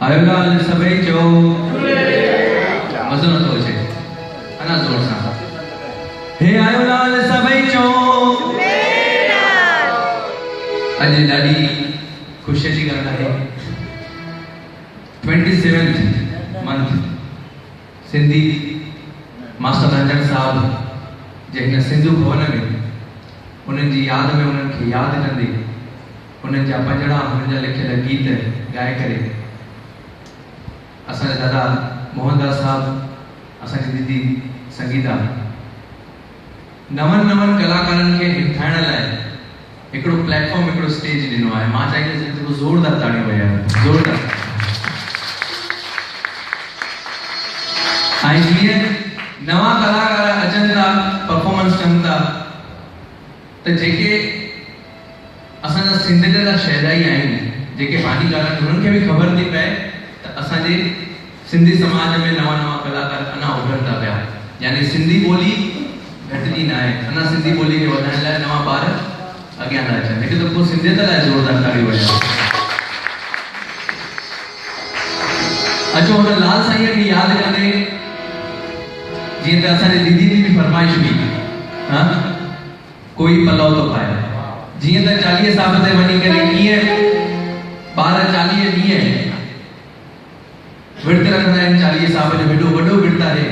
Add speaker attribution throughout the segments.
Speaker 1: आयोलाल सभई चो मज़ो नथो अचे अना जोर सां हे आयोलाल सभई चो अॼु ॾाढी ख़ुशी जी ॻाल्हि आहे 27th month Sindhi master Ranjan साहब जे हिन सिंधु भवन में उन्हनि जी यादि में उन्हनि खे यादि कंदे उन्हनि जा पंजड़ा उन्हनि जा लिखियल गीत ॻाए करे असांजा दादा मोहनदास साहब असांजी दीदी संगीता नवन कलाकारनि खे हिमथाइण लाइ हिकिड़ो प्लेटफॉर्म हिकिड़ो स्टेज ॾिनो आहे। मां चाहींदुसि जेको ज़ोरदार ताड़ियूं वॼायो ज़ोरदार। ऐं जीअं नवां कलाकार अचनि था परफॉर्मेंस कनि था त जेके असांजा सिंध जा शहजाई आहिनि जेके पंहिंजी ॻाल्हि उन्हनि खे बि ख़बर थी पए त असांजे सिंधी समाज में नवां कलाकार अञा उभरनि था पिया। यानी सिंधी ॿोली घटिजी न आहे, अञा सिंधी ॿोली खे वधाइण लाइ नवां ॿार अॻियां था अचनि। हिकु दफ़ो सिंधियत लाइ ज़ोरदार ताड़ी वॼायो। अचो हुन लाल साईं खे यादि कंदे जीअं त असांजी दीदी जी बि फरमाइश हुई हा कोई पलव थो पाए। जीअं त 40 साहब ते वञी करे कीअं ॿार 40 ॾींहं विर्त रखंदा आहिनि। 40 साहब जो हेॾो वॾो विर्त आहे,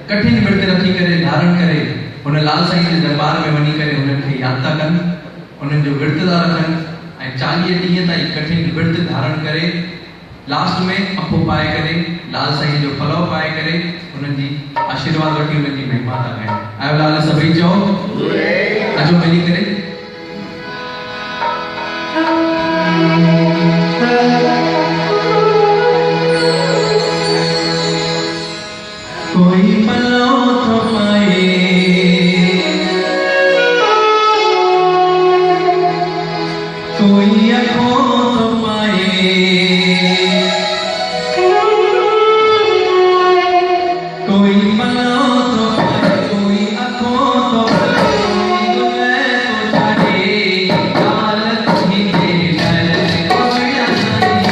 Speaker 1: कठिन विर्त रखी करे धारण करे हुन लाल साईं जे दरबार में वञी करे हुननि खे यादि था कनि, उन्हनि जो विर्त था रखनि ऐं 40 ॾींहं ताईं कठिन विर्त धारण करे लास्ट में अखो पाए करे लाल साईं जो पलव पाए करे उन्हनि जी आशीर्वाद वठी उन्हनि जी महिमा था कनि। आयो लाल सभई चओ अचो मिली करे कोई पलव तो पाए कोई अखो तो पाए कोई पलव तो पाए कोई अखो तो पाए कोई दुले तो छाड़े लाल तुझी के डर कोई असाई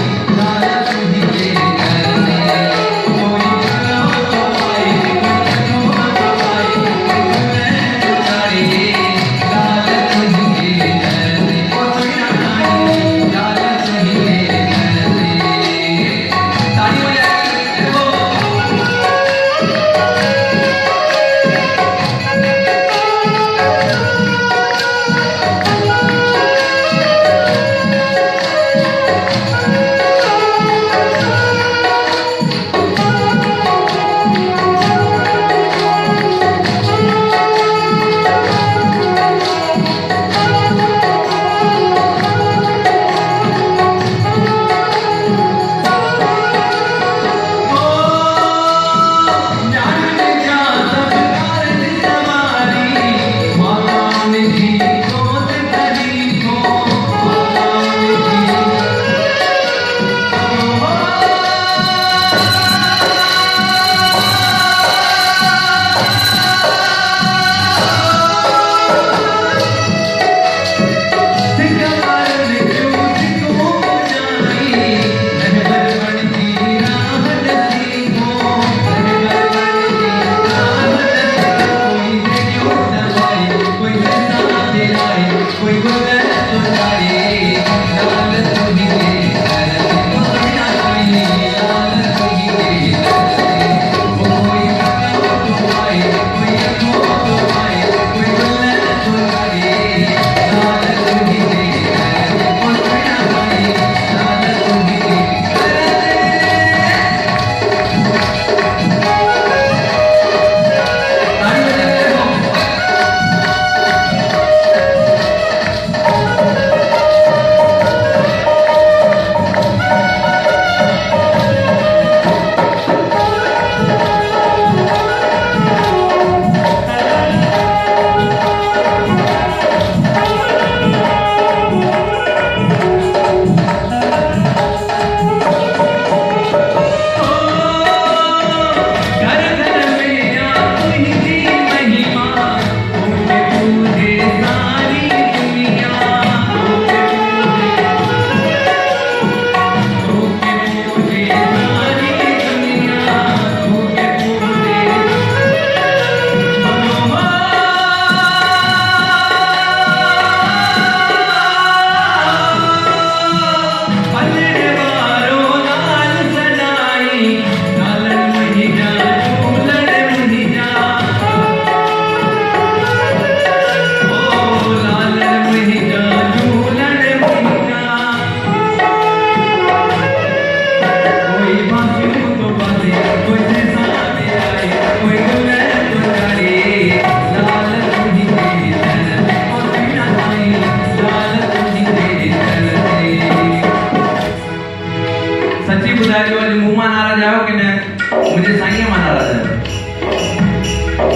Speaker 1: सच्ची ॿुधाइजो अॼु मूं मां नाराज़ आहियो की न मुंहिंजे साईं मां नाराज़ आहियो?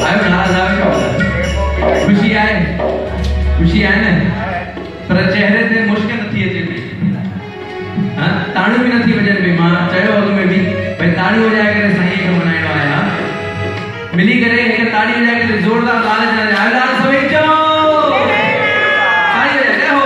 Speaker 1: आयो नाराज़ आहियो क्या होता है? खुशी आहे? खुशी आहे न? पर चेहरे ते मुश्क नथी अचे पई। हाँ ताड़ियूं बि नथी वॼनि पई। मां चयो अॻु में बि भई ताड़ियूं वॼाए करे साईं खे मनाइणो आहे। हा मिली करे हिकु ताड़ी वॼाए करे ज़ोरदार लाल चवंदा आयो लाल सभई चओ ताड़ी वॼाए जय हो।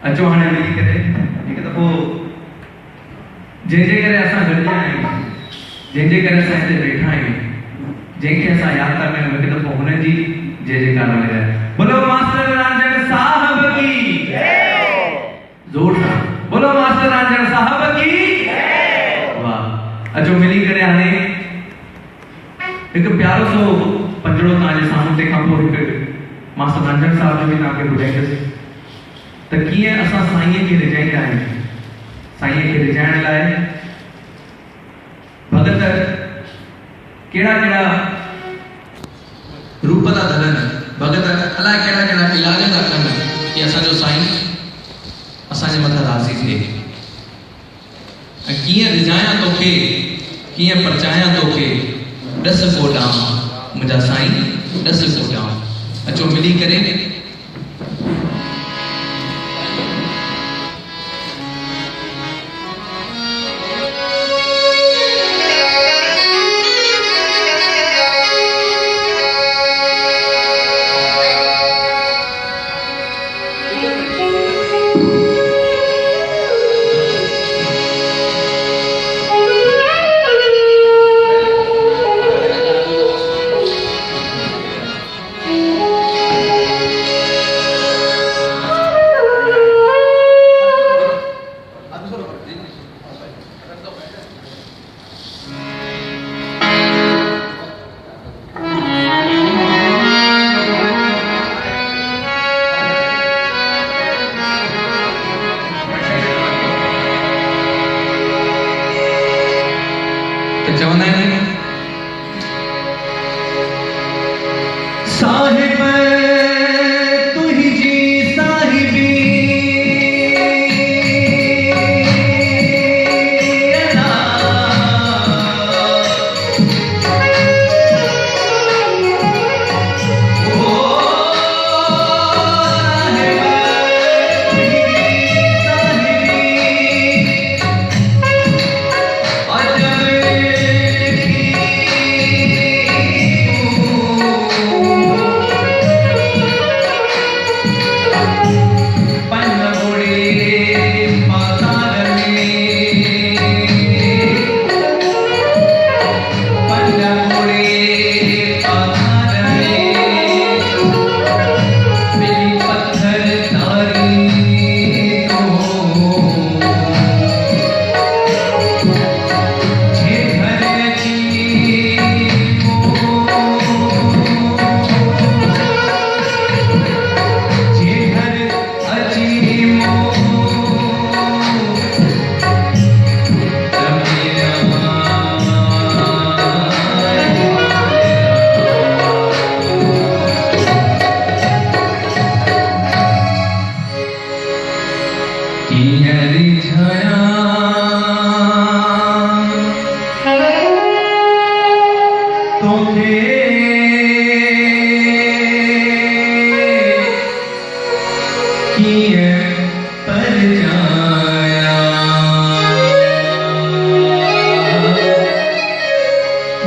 Speaker 1: अचो हाणे मिली करे हिकु दफ़ो जंहिंजे करे असां गॾिया आहियूं, जंहिंजे करे असां हिते वेठा आहियूं, जंहिंखे असां यादि था कयूं, हिकु दफ़ो हुन जी जय जयकार लॻाए। बोलो मास्टर रांझण साहब की जोर सां बोलो मास्टर रांझण साहब की वाह। अचो मिली करे हाणे हिकु प्यारो सो पंजड़ो तव्हांजे साम्हूं, तंहिंखां पोइ हिकु मास्टर रांझण साहब जो बि तव्हांखे ॿुधाईंदुसि त कीअं असां साईंअ खे रिझाईंदा आहियूं। साईंअ खे रिझाइण लाइ भगत कहिड़ा कहिड़ा रूप था धरनि, भगत अलाए कहिड़ा कहिड़ा इलाज था कनि कि असांजो साईं असांजे मथां राज़ी थिए। ऐं कीअं रिझायां तोखे, कीअं परचायां तोखे, ॾस गोॾां मुंहिंजा साईं ॾस गोॾां। अचो मिली करे चवंदा आहिनि साहिब तुंहिंजी साहिबी तोखे किए पर जाया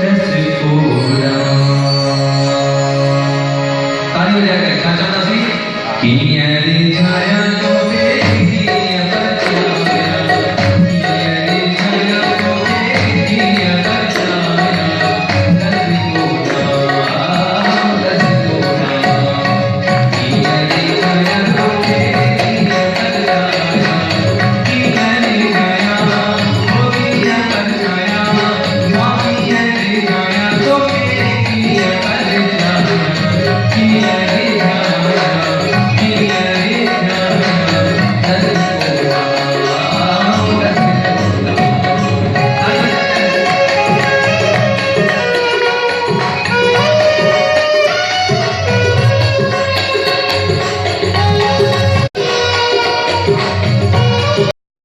Speaker 1: दस पूरा ताली बजा के क्या चाहता सी किए